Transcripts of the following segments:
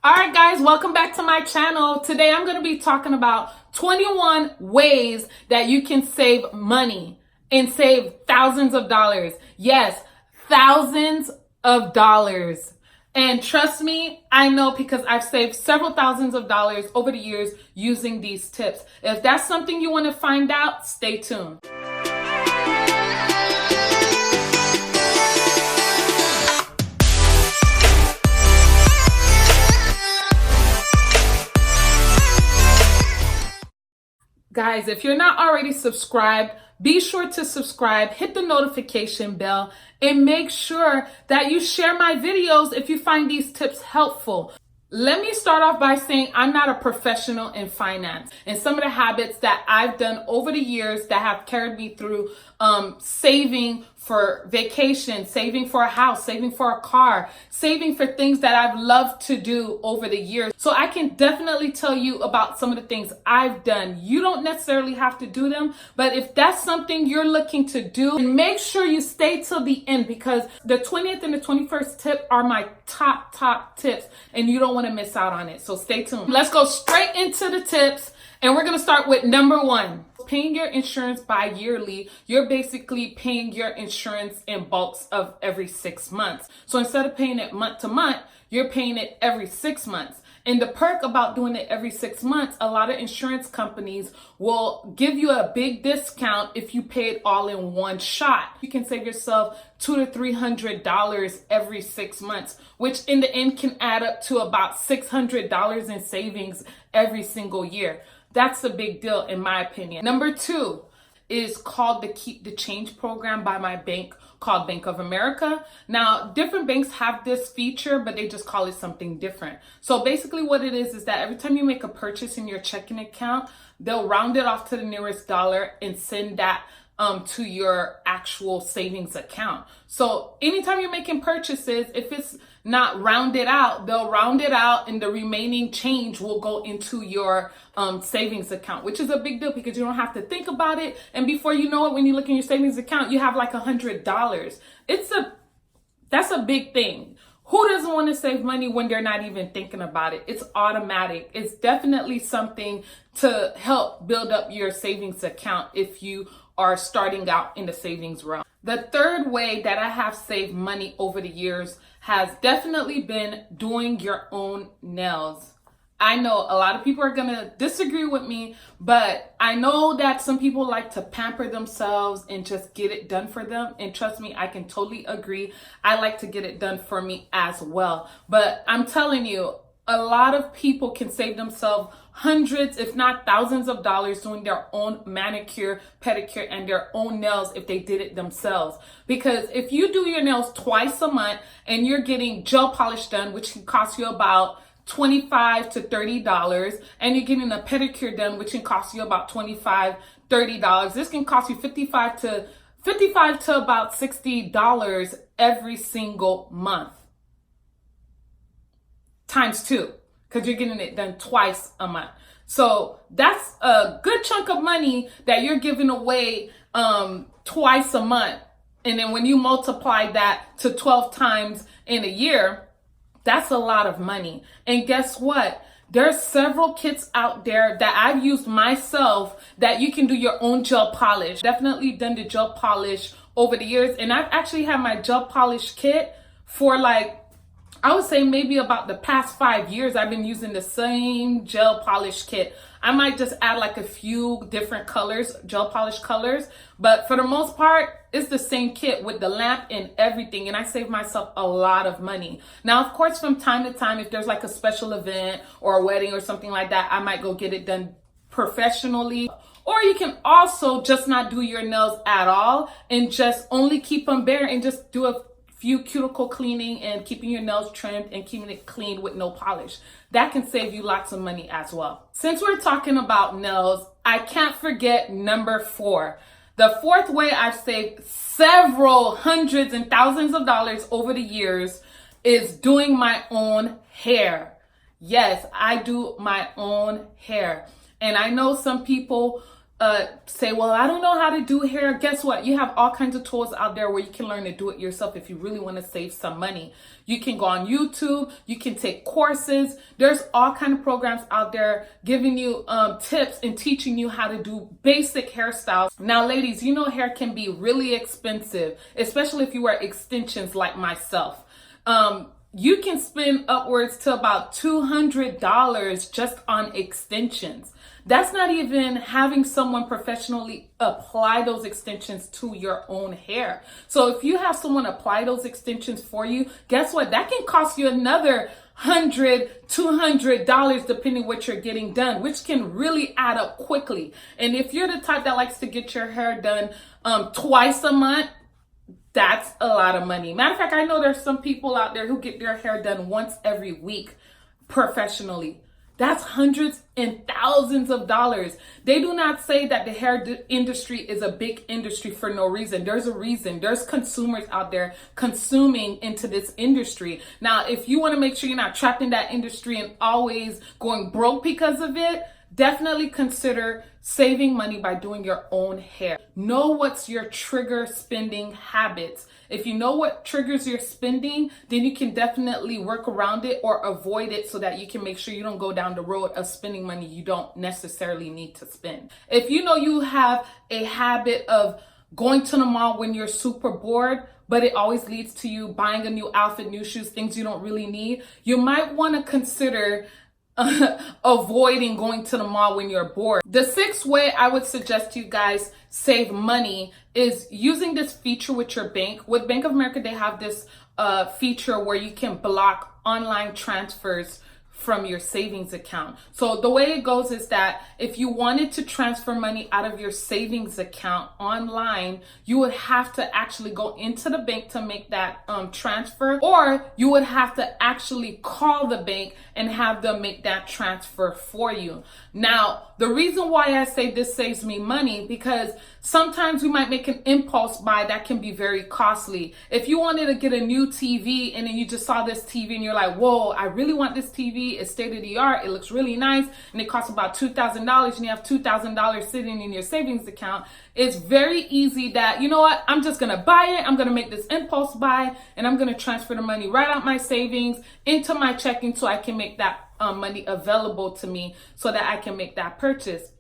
All right, guys, welcome back to my channel. Today I'm going to be talking about 21 ways that you can save money and save thousands of dollars. Yes, thousands of dollars. And trust me, I know because I've saved several thousands of dollars over the years using these tips. If that's something you want to find out, stay tuned. Guys, if you're not already subscribed, be sure to subscribe, hit the notification bell, and make sure that you share my videos if you find these tips helpful. Let me start off by saying I'm not a professional in finance, and some of the habits that I've done over the years that have carried me through saving for vacation, saving for a house, saving for a car, saving for things that I've loved to do over the years. So I can definitely tell you about some of the things I've done. You don't necessarily have to do them, but if that's something you're looking to do, make sure you stay till the end because the 20th and the 21st tip are my top tips and you don't want to miss out on it. So stay tuned. Let's go straight into the tips. And we're going to start with number one. Paying your insurance bi-yearly, you're basically paying your insurance in bulks of every 6 months. So instead of paying it month to month, you're paying it every 6 months. And the perk about doing it every 6 months, a lot of insurance companies will give you a big discount if you pay it all in one shot. You can save yourself $200 to $300 every 6 months, which in the end can add up to about $600 in savings every single year. That's a big deal in my opinion. Number two is called the Keep the Change program by my bank called Bank of America. Now, different banks have this feature, but they just call it something different. So basically what it is that every time you make a purchase in your checking account, they'll round it off to the nearest dollar and send that to your actual savings account. So anytime you're making purchases, if it's not rounded out, they'll round it out and the remaining change will go into your savings account, which is a big deal because you don't have to think about it. And before you know it, when you look in your savings account, you have like $100. That's a big thing. Who doesn't want to save money when they're not even thinking about it? It's automatic. It's definitely something to help build up your savings account if you are starting out in the savings realm. The third way that I have saved money over the years has definitely been doing your own nails. I know a lot of people are going to disagree with me, but I know that some people like to pamper themselves and just get it done for them. And trust me, I can totally agree. I like to get it done for me as well. But I'm telling you, a lot of people can save themselves hundreds, if not thousands of dollars doing their own manicure, pedicure, and their own nails if they did it themselves. Because if you do your nails twice a month and you're getting gel polish done, which can cost you about $25 to $30, and you're getting a pedicure done, which can cost you about $25, $30, this can cost you $55 to about $60 every single month. Times two, because you're getting it done twice a month. So that's a good chunk of money that you're giving away twice a month. And then when you multiply that to 12 times in a year, that's a lot of money. And guess what? There's several kits out there that I've used myself that you can do your own gel polish. Definitely done the gel polish over the years. And I've actually had my gel polish kit for I would say maybe about the past 5 years. I've been using the same gel polish kit. I might just add like a few different colors, gel polish colors, but for the most part, it's the same kit with the lamp and everything. And I save myself a lot of money. Now, of course, from time to time, if there's like a special event or a wedding or something like that, I might go get it done professionally. Or you can also just not do your nails at all and just only keep them bare and just do a few cuticle cleaning and keeping your nails trimmed and keeping it clean with no polish. That can save you lots of money as well. Since we're talking about nails, I can't forget number 4. The fourth way I've saved several hundreds and thousands of dollars over the years is doing my own hair. Yes, I do my own hair. And I know some people say, well, I don't know how to do hair. Guess what? You have all kinds of tools out there where you can learn to do it yourself if you really want to save some money. You can go on YouTube. You can take courses. There's all kinds of programs out there giving you tips and teaching you how to do basic hairstyles. Now, ladies, you know hair can be really expensive, especially if you wear extensions like myself. You can spend upwards to about $200 just on extensions. That's not even having someone professionally apply those extensions to your own hair. So if you have someone apply those extensions for you, guess what? That can cost you another $100, $200 depending what you're getting done, which can really add up quickly. And if you're the type that likes to get your hair done twice a month, that's a lot of money. Matter of fact, I know there's some people out there who get their hair done once every week professionally. That's hundreds and thousands of dollars. They do not say that the hair industry is a big industry for no reason. There's a reason. There's consumers out there consuming into this industry. Now, if you want to make sure you're not trapped in that industry and always going broke because of it, definitely consider saving money by doing your own hair. Know what's your trigger spending habits. If you know what triggers your spending, then you can definitely work around it or avoid it so that you can make sure you don't go down the road of spending money you don't necessarily need to spend. If you know you have a habit of going to the mall when you're super bored, but it always leads to you buying a new outfit, new shoes, things you don't really need, you might want to consider avoiding going to the mall when you're bored. The sixth way I would suggest you guys save money is using this feature with your bank. With Bank of America, they have this feature where you can block online transfers from your savings account. So the way it goes is that if you wanted to transfer money out of your savings account online, you would have to actually go into the bank to make that transfer, or you would have to actually call the bank and have them make that transfer for you. Now, the reason why I say this saves me money, because sometimes we might make an impulse buy that can be very costly. If you wanted to get a new TV and then you just saw this TV and you're like, whoa, I really want this TV. It's state of the art. It looks really nice. And it costs about $2,000 and you have $2,000 sitting in your savings account. It's very easy that, you know what, I'm just going to buy it. I'm going to make this impulse buy and I'm going to transfer the money right out my savings into my checking so I can make that money available to me so that I can make that purchase.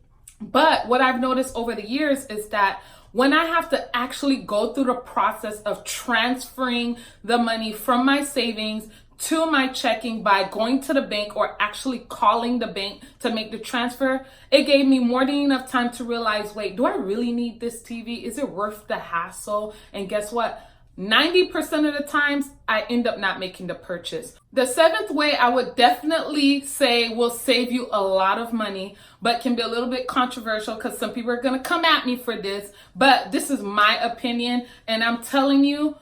But what I've noticed over the years is that when I have to actually go through the process of transferring the money from my savings to my checking by going to the bank or actually calling the bank to make the transfer, it gave me more than enough time to realize, wait, do I really need this TV? Is it worth the hassle? And guess what? 90% of the times, I end up not making the purchase. The seventh way I would definitely say will save you a lot of money, but can be a little bit controversial because some people are going to come at me for this, but this is my opinion. And I'm telling you,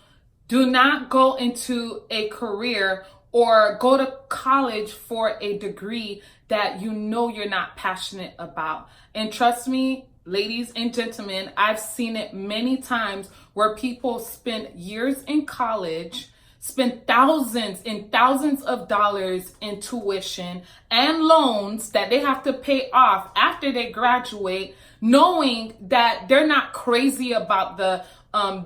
do not go into a career or go to college for a degree that you know you're not passionate about. And trust me, ladies and gentlemen, I've seen it many times where people spend years in college, spend thousands and thousands of dollars in tuition and loans that they have to pay off after they graduate, knowing that they're not crazy about the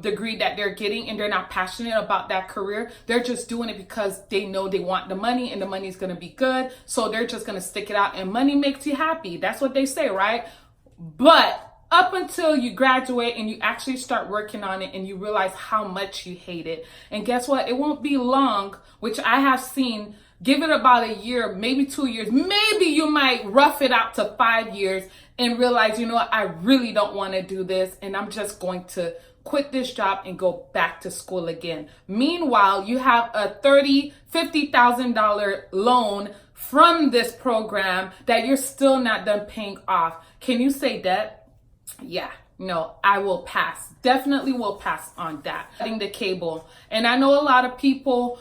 degree that they're getting and they're not passionate about that career. They're just doing it because they know they want the money and the money is going to be good. So they're just going to stick it out, and money makes you happy. That's what they say, right? But up until you graduate and you actually start working on it and you realize how much you hate it. And guess what? It won't be long, which I have seen. Give it about a year, maybe 2 years. Maybe you might rough it out to 5 years and realize, you know what, I really don't want to do this and I'm just going to quit this job and go back to school again. Meanwhile, you have a $30,000, $50,000 loan from this program that you're still not done paying off. Can you say that? Yeah, no, I will pass. Definitely will pass on that. Cutting the cable. And I know a lot of people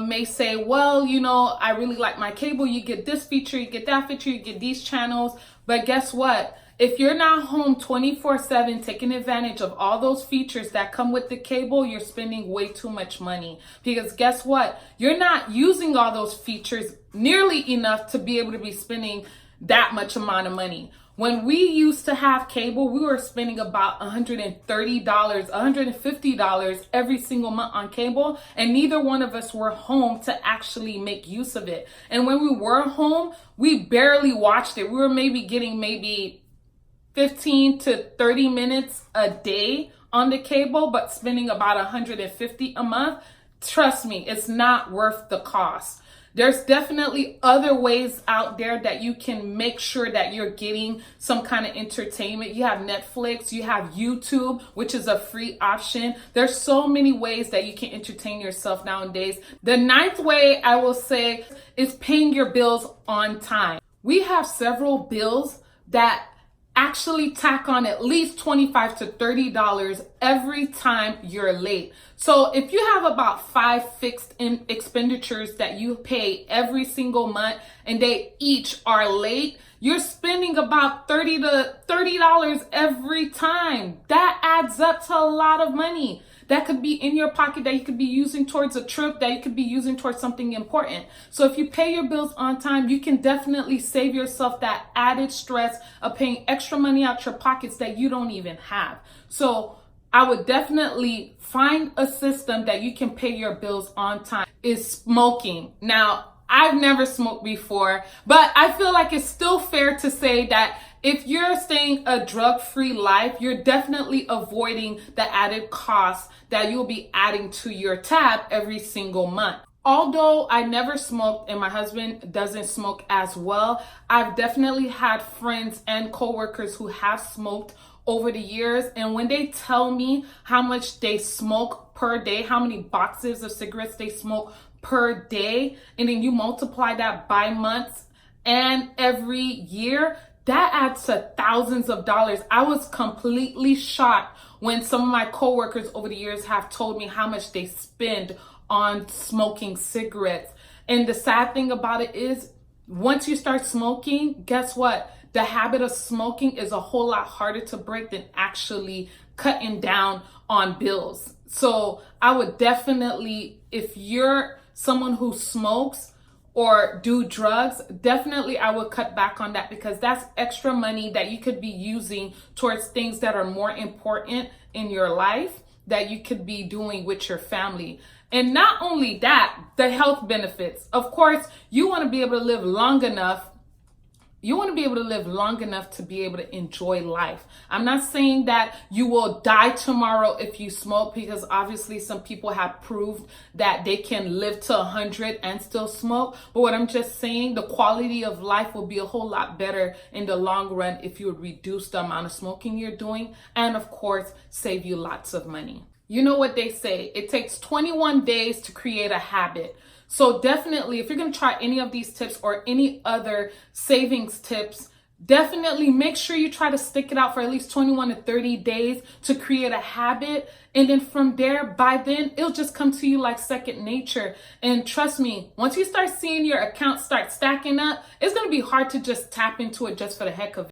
may say, well, you know, I really like my cable. You get this feature, you get that feature, you get these channels. But guess what? If you're not home 24/7 taking advantage of all those features that come with the cable, you're spending way too much money. Because guess what? You're not using all those features nearly enough to be able to be spending that much amount of money. When we used to have cable, we were spending about $130, $150 every single month on cable, and neither one of us were home to actually make use of it. And when we were home, we barely watched it. We were getting 15 to 30 minutes a day on the cable, but spending about $150 a month. Trust me, it's not worth the cost. There's definitely other ways out there that you can make sure that you're getting some kind of entertainment. You have Netflix, you have YouTube, which is a free option. There's so many ways that you can entertain yourself nowadays. The ninth way I will say is paying your bills on time. We have several bills that actually tack on at least $25 to $30 every time you're late. So if you have about 5 fixed expenditures that you pay every single month and they each are late, you're spending about $30 to $30 every time. That adds up to a lot of money. That could be in your pocket, that you could be using towards a trip, that you could be using towards something important. So if you pay your bills on time, you can definitely save yourself that added stress of paying extra money out your pockets that you don't even have. So I would definitely find a system that you can pay your bills on time. Is smoking. Now, I've never smoked before, but I feel like it's still fair to say that if you're staying a drug-free life, you're definitely avoiding the added costs that you'll be adding to your tab every single month. Although I never smoked and my husband doesn't smoke as well, I've definitely had friends and coworkers who have smoked over the years. And when they tell me how much they smoke per day, how many boxes of cigarettes they smoke per day, and then you multiply that by months and every year, that adds to thousands of dollars. I was completely shocked when some of my coworkers over the years have told me how much they spend on smoking cigarettes. And the sad thing about it is, once you start smoking, guess what? The habit of smoking is a whole lot harder to break than actually cutting down on bills. So I would definitely, if you're someone who smokes or do drugs, definitely I would cut back on that, because that's extra money that you could be using towards things that are more important in your life that you could be doing with your family. And not only that, the health benefits. Of course, you want to be able to live long enough. You want to be able to live long enough to be able to enjoy life. I'm not saying that you will die tomorrow if you smoke, because obviously some people have proved that they can live to 100 and still smoke. But what I'm just saying, the quality of life will be a whole lot better in the long run if you would reduce the amount of smoking you're doing, and of course, save you lots of money. You know what they say, it takes 21 days to create a habit. So definitely, if you're going to try any of these tips or any other savings tips, definitely make sure you try to stick it out for at least 21 to 30 days to create a habit. And then from there, by then, it'll just come to you like second nature. And trust me, once you start seeing your account start stacking up, it's going to be hard to just tap into it just for the heck of it.